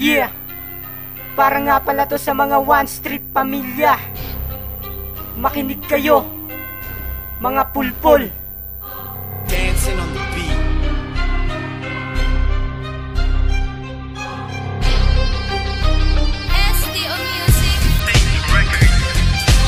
Yeah, para nga pala to sa mga One Street pamilya. Makinig kayo, mga pulpul. Dancing on the beat. STO Music.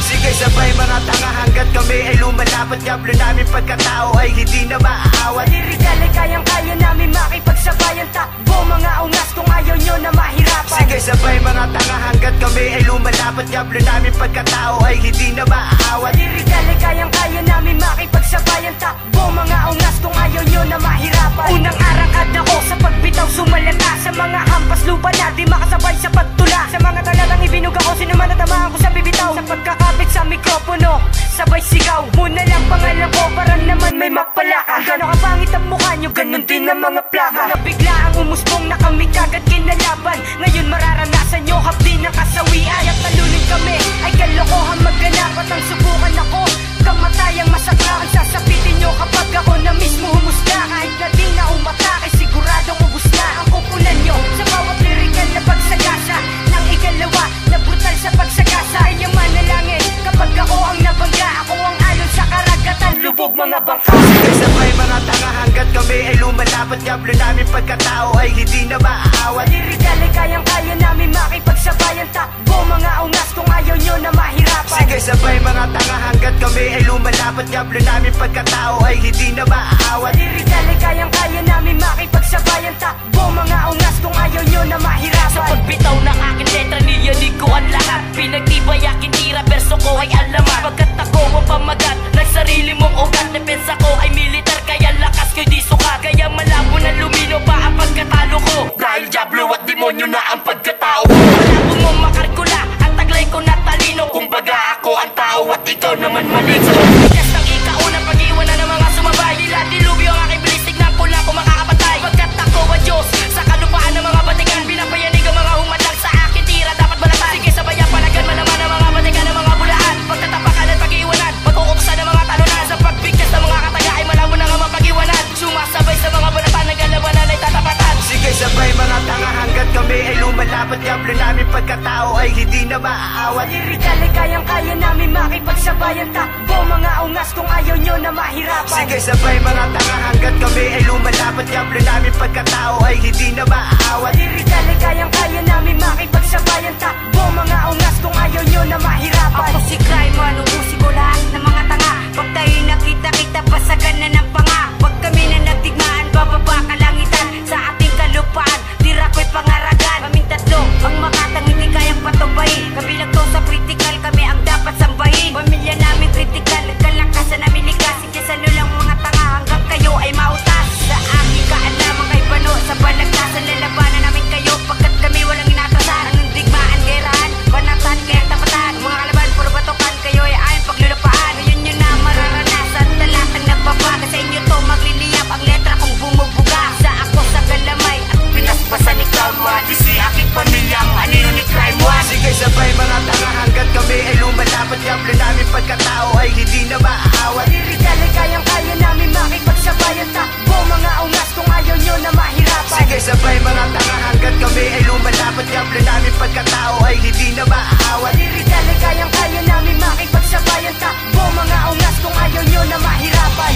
Sige sabay mga tanga hanggat kami ay lumalapat. Diablo namin pagkatao ay hindi na maaawat. Lirikal ay kayang-kaya namin makipagsabayan. Takbo mga ungas kung ayaw nyo na mahirapan. Sige sabay mga tanga hanggat kami ay lumalapat. Diablo namin pagkatao ay hindi na maaawat. Lirikal ay kayang-kaya namin makipagsabayan. Takbo mga ungas kung ayaw nyo na mahirapan. Unang arangkad ako sa pagbitaw sumalata. Sa mga hampas lupa na di makasabay sa pagtula. Sa mga talatang ibinuga ko, sino man natamaan ko sa bibitaw. Sa pagkakapit sa mikropono, sabay sigaw. Muna lang pangalan ko para naman may mapalaka. Gano'n kapangit ang mukha nyo, ganun din ang mga plaka. Nabigla ang umusbong na kami kagad kinalaban. Ngayon mararanasan nyo hapdi ng kasawian. At talunin kami ay kalokohan magganap. At ang subukan ako, kamatayang masakla. Ang sasapitin nyo kapag ako na mismo humusga. Kahit na di na umatake, siguradong ubus na ang kukunan nyo. Sa bawat lirikan na pagsagasa ng ikalawa na brutal sa pagsagasa. Ay ang manalangin kapag ako ang nabangga. Ako ang alon sa karagatan, lubog mga bangka. Sige sabay mga tanga hanggat kami ay lumalapat. Diablo namin pagkatao ay hindi na maaawat. Lirikal ay kayang-kaya namin makipagsabayan. Takbo mga ungas kung ayaw nyo na mahirapan. Sige sabay mga tanga hanggat kami ay lumalapat. Diablo namin pagkatao ay hindi na maaawat. Lirikal ay kayang-kaya namin makipagsabayan. Takbo mga ungas kung ayaw nyo na mahirapan. Sa pagbitaw ng aking letra, niyanig ko ang lahat. Pinagtibay aking tira, verso ko ay alamat. Pagkat ako ang pamagat ng sarili mong ugat. Depensa ko ay militar, kaya lakas ko'y di sukat. Kaya malabo na lumino pa ang pagkatalo ko. Dahil diablo at demonyo na ang pagkatao ko. Malabo mo makarkula, ang taglay ko na talino. Kumbaga ako ang tao at ikaw naman maligno. Bigas ng ikaunang pag-iwanan ng mga sumabay. Dila dilubyo ang aking bilis, tignan ko lang kung makakapatay. Pagkat ako ang Diyos sa kalupaan ng mga batikan. Pinapayanig ang mga humadang sa akin tira, dapat balatan. Sige sabayan, palagan man naman ang mga batikan ng mga bulaan. Pagkatapakan at pag-iwanan, mag-uuksa ng mga talunan. Sa pagbigkas ng mga kataga ay malabo na nga mapag-iwanan. Sumasabay sa mga balatan, nagalabanan ay tatapatan. Sige sabay mga tanga hanggat kami ay lumalapat. Diablo namin pagkatao ay hindi na maaawat. Lirikal ay kayang-kaya namin makipagsabayan. Takbo mga ungas kung ayaw nyo na mahirapan. Sige sabay mga tanga hanggat kami ay lumalapat. Diablo namin pagkatao ay hindi na maaawat. Lirikal ay kayang-kaya namin makipagsabayan. Takbo mga ungas kung ayaw nyo na mahirapan. Ako si Cryman, ubusin ko lahat ng mga tanga. Pag tayo nakita-kita, pasagan na ng panga. Pag kami na nagdigmaan, bababa kalangitan. Sa ating kalupaan, tira ko'y pangaragan. Kaming tatlo, ang makatang hindi kayang patubayin. Kabilang to sa critical, kami ang dapat sambahin. Pamilya namin critical, kalakasan namin likas. Sige sa lulang mga tanga, hanggang kayo ay mautas. Sa aking kaalaman kay Bano, sa balagtasan lalabanan namin kayo. Pagkat kami walang inatasan. Anong digmaan, gerahan, banatan, kaya tapatan. Mga kalaban, puro batukan, kayo ay ayon paglulupaan. Ngayon nyo na mararanasan, talatang nagbabaga. Sa inyo to magliliyap ang letra kung bumubuga. Sa ako sa galamay at pinaspasan ni Clown One. Di si aking pamilyang anino ni Crime One. Sige sabay mga tanga hanggat kami ay lumalapat. Diablo namin pagkatao ay hindi na maaawat. Lirikal ay kayang-kaya namin makipagsabayan. Takbo mga ungas kung ayaw nyo na mahirapan. Sige sabay mga tanga hanggat kami ay lumalapat. Diablo namin pagkatao ay hindi na maaawat. Lirikal ay kayang-kaya namin makipagsabayan. Takbo mga ungas kung ayaw nyo na mahirapan.